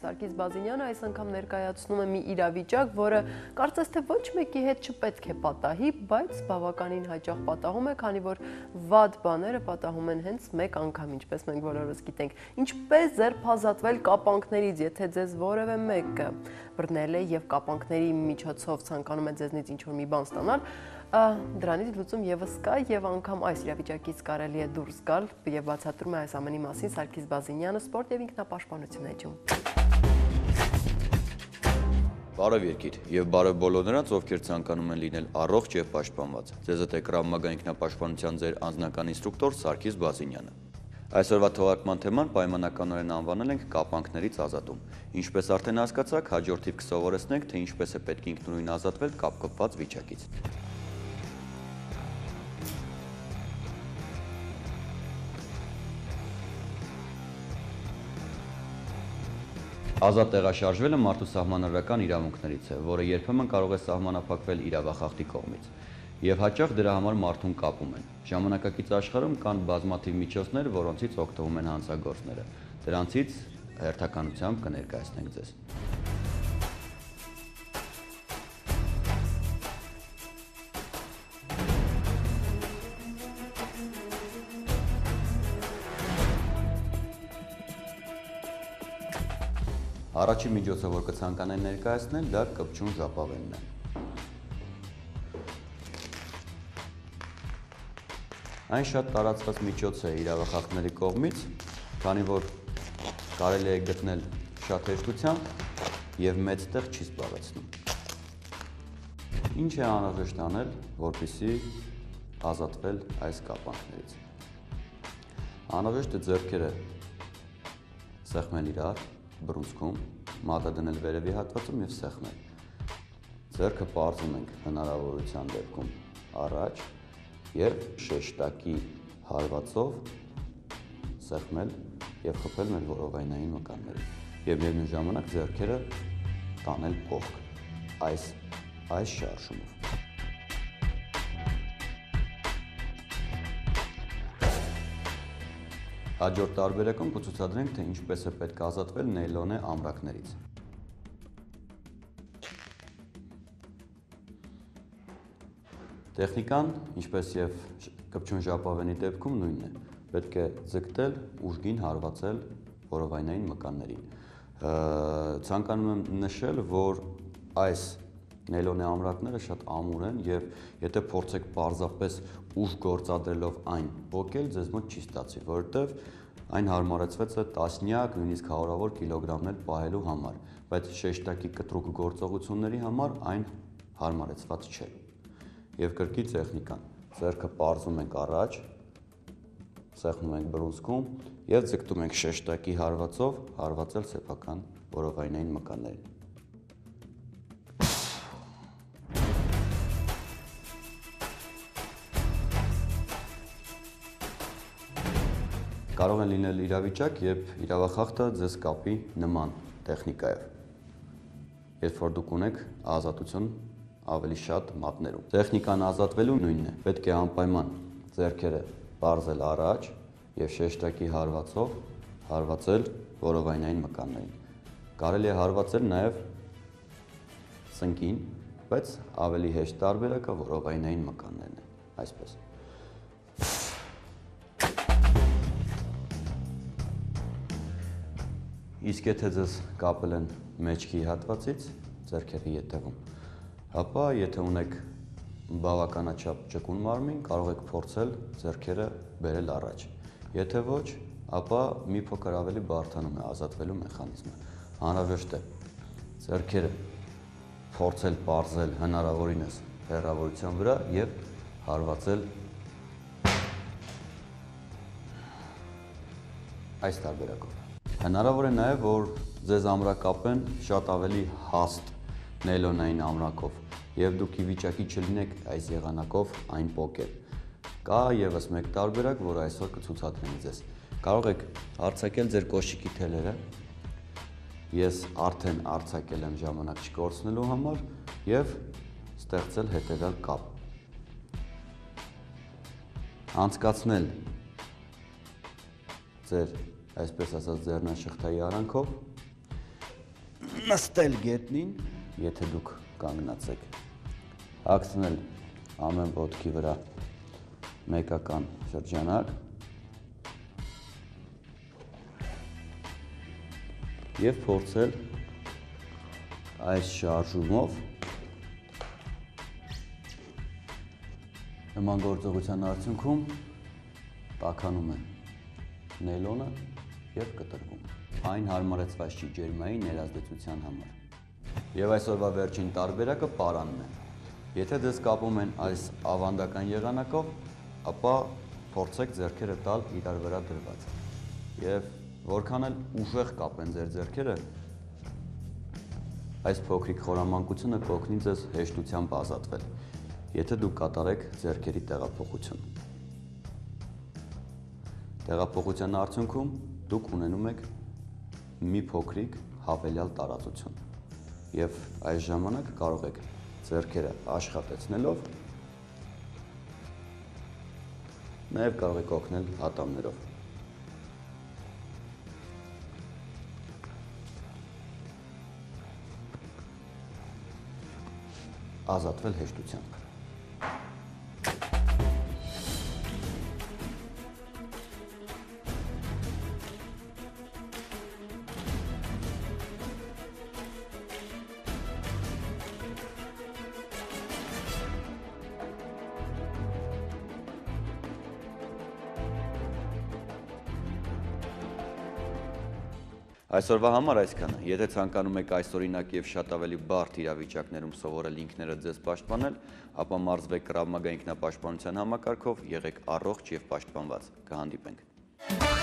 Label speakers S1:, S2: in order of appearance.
S1: Սարգիս Բազինյանը այս անգամ ներկայացնում է մի իրավիճակ, որը կարծես թե ոչ մեկի հետ չպետք է պատահի, բայց բավականին հաճախ պատահում է, քանի որ վատ բաները պատահում են հենց մեկ անգամ, ինչպես մենք բոլորս գիտենք։ Ինչպես ձերբազատվել կապանքներից, եթե ձեզ որևէ մեկը բռնել է եւ կապանքների միջոցով ցանկանում է ձեզնից ինչ-որ մի բան ստանալ, դրանից լուծում եւս կա եւ անգամ այս իրավիճակից կարելի է դուրս գալ եւ բացատրում է այս ամենի մասին Սարգիս Բազինյանը սպորտ եւ ինքնապաշտպանություն էջում։
S2: Բարև երկիր եւ բարև բոլոր նրանց, ովքեր ցանկանում են լինել առողջ եւ պաշտպանված։ Ձեզ հետ է Krav Maga ինքնապաշտպանության ձեր անձնական ինստրուկտոր Սարգիս Բազինյանը։ Այսօրվա թողարկման թեման պայմանականորեն անվանել ենք կապանքներից ազատում։ Ինչպես արդեն հասկացաք, հաջորդիվ կսովորեցնենք, թե ինչպես է պետք ինքնուրույն ազատվել կապ-կպված վիճակից։ Ազատ տեղաշարժվելը մարդու սահմանադրական իրավունքներից է, որը երբեմն կարող է սահմանափակվել իրավախախտի կողմից, եւ հաճախ դրա համար մարդուն կապում են։ Ժամանակակից աշխարհում կան բազմաթիվ միջոցներ, որոնցից օգտվում են հանցագործները։ Դրանցից հերթականությամբ կներկայացնենք ձեզ։ Առաջին միջոցը, որ կցանկանայի ներկայացնել, դա կպչուն ժապավենն է։ Այն շատ տարածված միջոց է իրավախախտների կողմից, քանի որ կարելի է գտնել շատ հեշտությամբ եւ մեծ տեղ չի զբաղեցնում։ Ինչ է անհրաժեշտ անել, որպեսզի ազատվել այս կապանքներից։ Անհրաժեշտ է ձեռքերը սեղմել իրար բռունցքում, մատը դնել վերևի հատվածում եւ սեղմել։ Ձեռքը պարզում ենք հնարավորության դեպքում առաջ եւ շեշտակի հարվածով սեղմել եւ խփել մեր որովայնային մկաններին։ Եվ միևնույն ժամանակ ձեռքերը տանել կողք այս շարժումով։ Հաջորդ տարբերակում կցուցադրենք, թե ինչպես է պետք ազատվել նեյլոնե ամրակներից։ Տեխնիկան, ինչպես եւ կպչուն ժապավենի դեպքում նույնն է։ Պետք է ձգտել, ուժգին հարվածել որովայնային մկաններին։ Ցանկանում եմ նշել, որ այս նեյլոնե ամրակները շատ ամուր են եւ եթե փորձեք պարզապես ուժ գործադրելով այն փոկել, ձեզ մոտ չի ստացի, որովհետեւ այն հարմարեցված է տասնյակ, նույնիսկ հարյուրավոր կիլոգրամներ պահելու համար, բայց շեշտակի կտրուկ գործողությունների համար այն հարմարեցված չէ։ Եվ կրկին տեխնիկան, ձեռքը պարզում ենք առաջ, սեղմում ենք բռունցքում եւ ձգտում ենք շեշտակի հարվածով հարվածել սեփական որովայնային մկաններին։ Կարող են լինել իրավիճակ, երբ իրավախախտը ձեզ կապի նման տեխնիկայով, երբ որ դուք ունեք ազատություն ավելի շատ մատներում։ Տեխնիկան ազատվելու նույնն է, պետք է անպայման ձեռքերը պարզել առաջ եւ շեշտակի հարվածով հարվածել որովայնային մկաններին։ Կարելի է հարվածել նաեւ սնկին, բայց ավելի հեշտ տարբերակը որովայնային մկաններն են, այսպես։ Իսկ եթե ձեզ կապել են մեջքի հատվածից, ձեռքերի ետևում, ապա եթե ունեք բավականաչափ ճկուն մարմին, կարող եք փորձել ձեռքերը բերել առաջ։ Եթե ոչ, ապա մի փոքր ավելի բարդանում է ազատվելու մեխանիզմը։ Անհրաժեշտ է ձեռքերը փորձել պարզել հնարավորինս հեռավորության վրա եւ հարվածել այս տարբերակով։ Հնարավոր է նաև, որ ձեզ ամրակապեն շատ ավելի հաստ նեյլոնային ամրակով եւ դուք ի վիճակի չլինեք այս եղանակով այն փոկել։ Կա եւս մեկ տարբերակ, որը այսօր կցուցադրեմ ձեզ։ Կարող եք արձակել ձեր կոշիկի թելերը։ Ես արդեն արձակել եմ ժամանակ չկորցնելու համար եւ ստեղծել հետեւյալ կապ։ Անցկացնել ձեր այսպես ասած ձեռնաշղթայի արանքով նստել գետնին, եթե դուք կանգնացեք, հագցնել ամեն ոտքի վրա մեկական շրջանակ և փորձել այս շարժումով նման գործողության արդյունքում տաքանում է նեյլոնը և կտրվում։ Այն հարմարեցված չի ջերմային ներազդեցության համար։ Եվ այսօրվա վերջին տարբերակը պարանն է։ Եթե ձեզ կապում են այս ավանդական եղանակով, ապա փորձեք ձեռքերը տալ իրար վրա դրված։ Եվ որքան էլ ուժեղ կապեն ձեր ձեռքերը, այս փոքրիկ խորամանկությունը կօգնի ձեզ հեշտությամբ ազատվել, եթե դուք կատարեք ձեռքերի տեղափոխություն։ Տեղափոխության արդյունքում դուք ունենում եք մի փոքրիկ հավելյալ տարածություն և այս ժամանակ կարող եք ձեռքերը աշխատեցնելով նաև կարող եք օգնել ատամներով։ Ազատվել հեշտությամբ։ Այսօրվա համար այսքանը։ Եթե ցանկանում եք այսօրինակ եւ շատ ավելի բարդ իրավիճակներում սովորել ինքներդ ձեզ պաշտպանել, ապա մարզվեք Krav Maga ինքնապաշտպանության համակարգով, եղեք առողջ եւ պաշտպանված։ Կհանդիպենք։